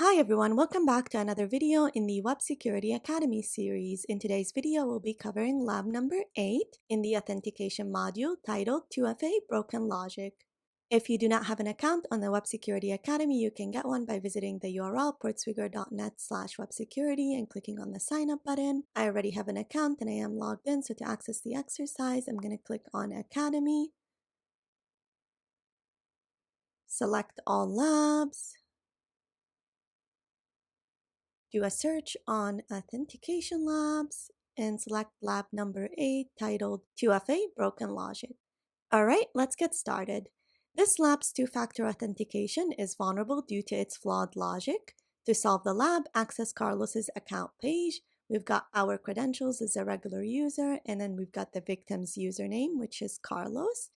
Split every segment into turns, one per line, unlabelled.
Hi everyone, welcome back to another video in the Web Security Academy series. In today's video, we'll be covering lab number 8 in the authentication module titled 2FA Broken Logic. If you do not have an account on the Web Security Academy, you can get one by visiting the URL portswigger.net/websecurity and clicking on the sign up button. I already have an account and I am logged in, so to access the exercise, I'm going to click on Academy, select all labs, do a search on Authentication Labs, and select lab number 8 titled 2FA Broken Logic. Alright, let's get started. This lab's two-factor authentication is vulnerable due to its flawed logic. To solve the lab, access Carlos's account page. We've got our credentials as a regular user, and then we've got the victim's username, which is Carlos.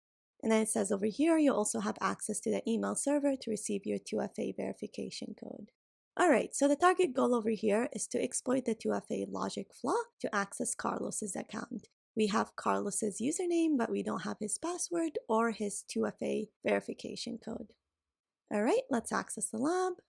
And then it says over here, you also have access to the email server to receive your 2FA verification code. Alright, so the target goal over here is to exploit the 2FA logic flaw to access Carlos's account. We have Carlos's username, but we don't have his password or his 2FA verification code. Alright, let's access the lab.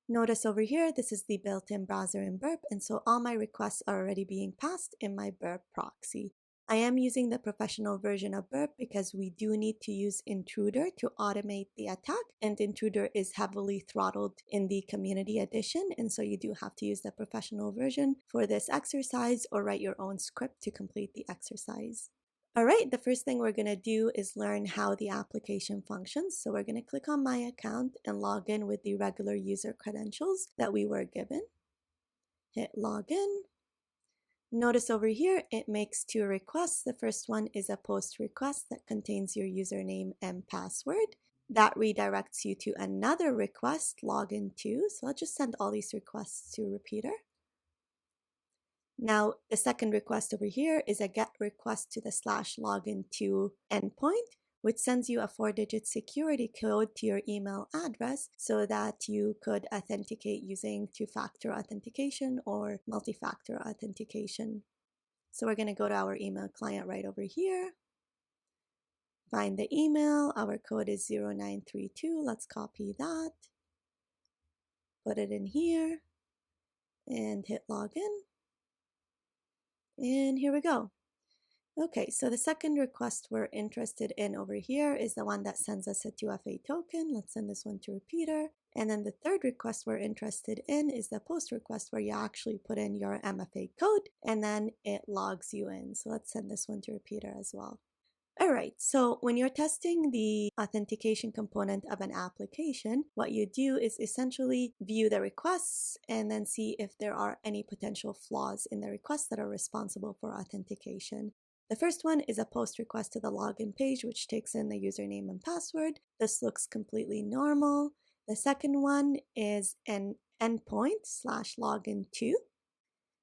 Notice over here, this is the built-in browser in Burp, and so all my requests are already being passed in my Burp proxy. I am using the professional version of Burp because we do need to use Intruder to automate the attack, and Intruder is heavily throttled in the Community Edition, and so you do have to use the professional version for this exercise or write your own script to complete the exercise. Alright, the first thing we're going to do is learn how the application functions. So we're going to click on My Account and log in with the regular user credentials that we were given. Hit Login. Notice over here, it makes two requests. The first one is a post request that contains your username and password. That redirects you to another request, login to. So I'll just send all these requests to Repeater. Now, the second request over here is a GET request to the /login2 endpoint, which sends you a 4-digit security code to your email address so that you could authenticate using two-factor authentication or multi-factor authentication. So we're going to go to our email client right over here, find the email. Our code is 0932. Let's copy that, put it in here, and hit login. And here we go. Okay, so the second request we're interested in over here is the one that sends us a 2FA token. Let's send this one to Repeater. And then the third request we're interested in is the post request where you actually put in your MFA code and then it logs you in. So let's send this one to Repeater as well. Alright, so when you're testing the authentication component of an application, what you do is essentially view the requests and then see if there are any potential flaws in the requests that are responsible for authentication. The first one is a post request to the login page, which takes in the username and password. This looks completely normal. The second one is an endpoint /login2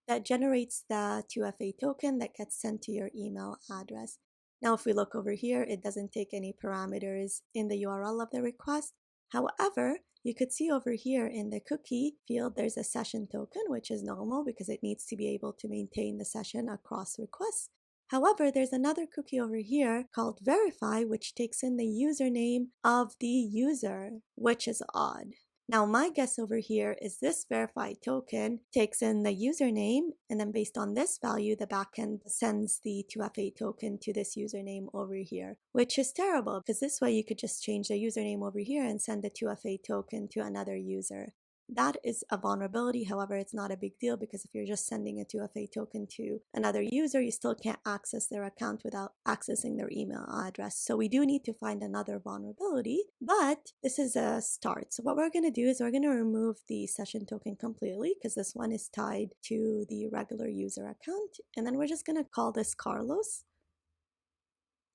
that generates the 2FA token that gets sent to your email address. Now, if we look over here, it doesn't take any parameters in the URL of the request. However, you could see over here in the cookie field, there's a session token, which is normal because it needs to be able to maintain the session across requests. However, there's another cookie over here called verify, which takes in the username of the user, which is odd. Now, my guess over here is this verify token takes in the username, and then based on this value, the backend sends the 2FA token to this username over here, which is terrible because this way you could just change the username over here and send the 2FA token to another user. That is a vulnerability. However, it's not a big deal because if you're just sending a 2FA token to another user, you still can't access their account without accessing their email address. So we do need to find another vulnerability, but this is a start. So what we're going to do is we're going to remove the session token completely because this one is tied to the regular user account. And then we're just going to call this Carlos.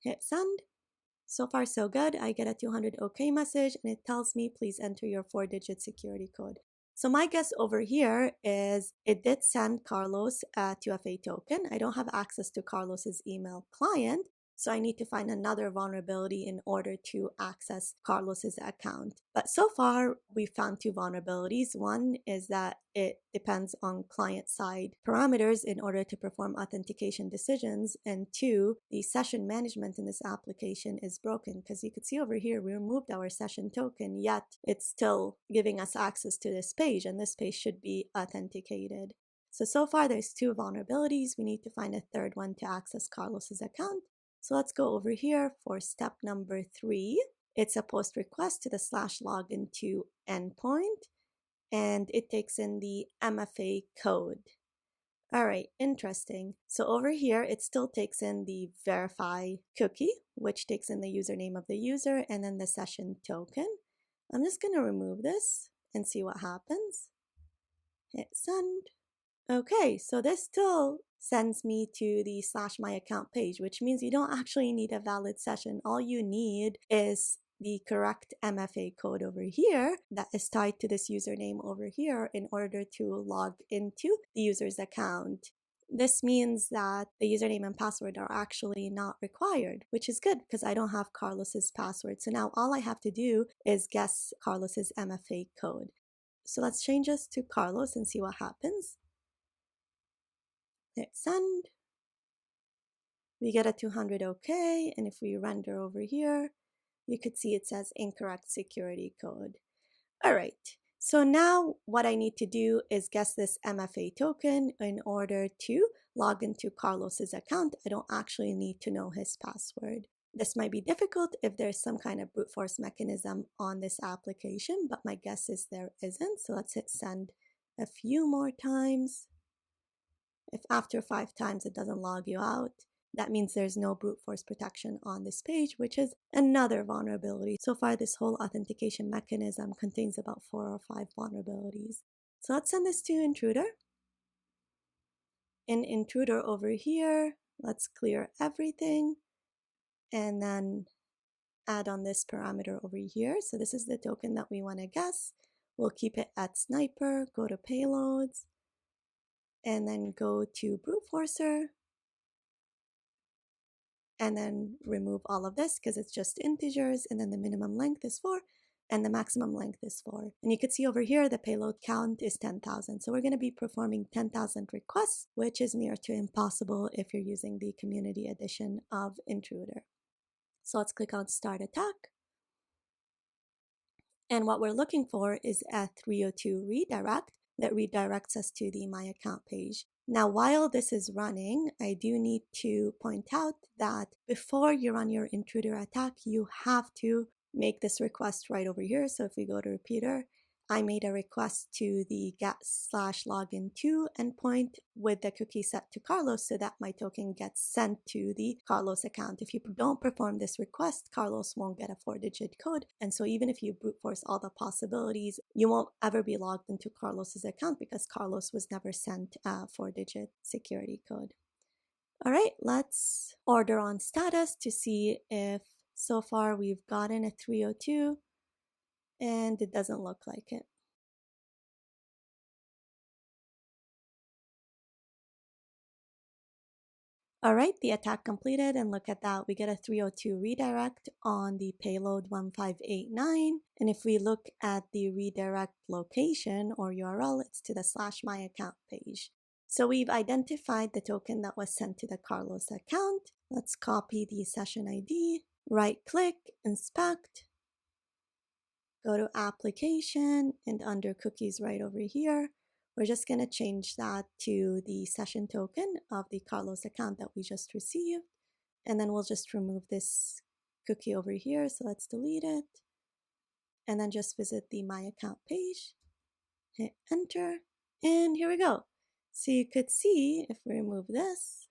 Hit send. So far, so good. I get a 200 OK message and it tells me, please enter your 4-digit security code. So my guess over here is it did send Carlos a 2FA token. I don't have access to Carlos's email client. So I need to find another vulnerability in order to access Carlos's account. But so far, we found two vulnerabilities. One is that it depends on client-side parameters in order to perform authentication decisions. And two, the session management in this application is broken, because you could see over here, we removed our session token, yet it's still giving us access to this page, and this page should be authenticated. So far there's two vulnerabilities. We need to find a third one to access Carlos's account. So let's go over here for step number 3. It's a post request to the /login2 endpoint, and it takes in the MFA code. All right, interesting. So over here, it still takes in the verify cookie, which takes in the username of the user and then the session token. I'm just going to remove this and see what happens. Hit send. Okay, so this still sends me to the /myaccount page, which means you don't actually need a valid session. All you need is the correct MFA code over here that is tied to this username over here in order to log into the user's account. This means that the username and password are actually not required, which is good because I don't have Carlos's password. So now all I have to do is guess Carlos's MFA code. So let's change this to Carlos and see what happens. Hit send. We get a 200 OK, and if we render over here, you could see it says incorrect security code. All right, so now what I need to do is guess this MFA token in order to log into Carlos's account. I don't actually need to know his password. This might be difficult if there's some kind of brute force mechanism on this application, but my guess is there isn't. So let's hit send a few more times. If after 5 times it doesn't log you out, that means there's no brute force protection on this page, which is another vulnerability. So far, this whole authentication mechanism contains about 4 or 5 vulnerabilities. So let's send this to Intruder. In Intruder over here, let's clear everything and then add on this parameter over here. So this is the token that we want to guess. We'll keep it at sniper, go to payloads, and then go to brute forcer, and then remove all of this because it's just integers, and then the minimum length is 4 and the maximum length is 4. And you can see over here the payload count is 10,000. So we're going to be performing 10,000 requests, which is near to impossible if you're using the community edition of Intruder. So let's click on start attack. And what we're looking for is a 302 redirect that redirects us to the My Account page. Now, while this is running, I do need to point out that before you run your Intruder attack, you have to make this request right over here. So if we go to repeater, I made a request to the get/login2 endpoint with the cookie set to Carlos so that my token gets sent to the Carlos account. If you don't perform this request, Carlos won't get a 4-digit code. And so even if you brute force all the possibilities, you won't ever be logged into Carlos's account because Carlos was never sent a 4-digit security code. All right, let's order on status to see if so far we've gotten a 302. And it doesn't look like it. All right, the attack completed, and look at that. We get a 302 redirect on the payload 1589. And if we look at the redirect location or URL, it's to the /myaccount page. So we've identified the token that was sent to the Carlos account. Let's copy the session ID, right-click, inspect, go to application, and under cookies right over here, we're just going to change that to the session token of the Carlos account that we just received. And then we'll just remove this cookie over here. So let's delete it. And then just visit the My Account page, hit enter, and here we go. So you could see if we remove this,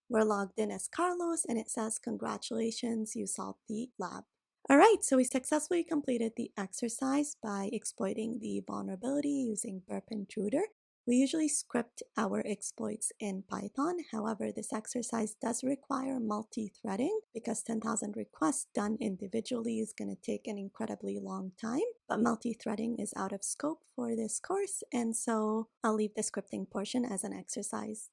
we're logged in as Carlos and it says, congratulations, you solved the lab. All right, so we successfully completed the exercise by exploiting the vulnerability using burp intruder. We usually script our exploits in Python. However, this exercise does require multi-threading because 10,000 requests done individually is going to take an incredibly long time. But multi-threading is out of scope for this course, and so I'll leave the scripting portion as an exercise.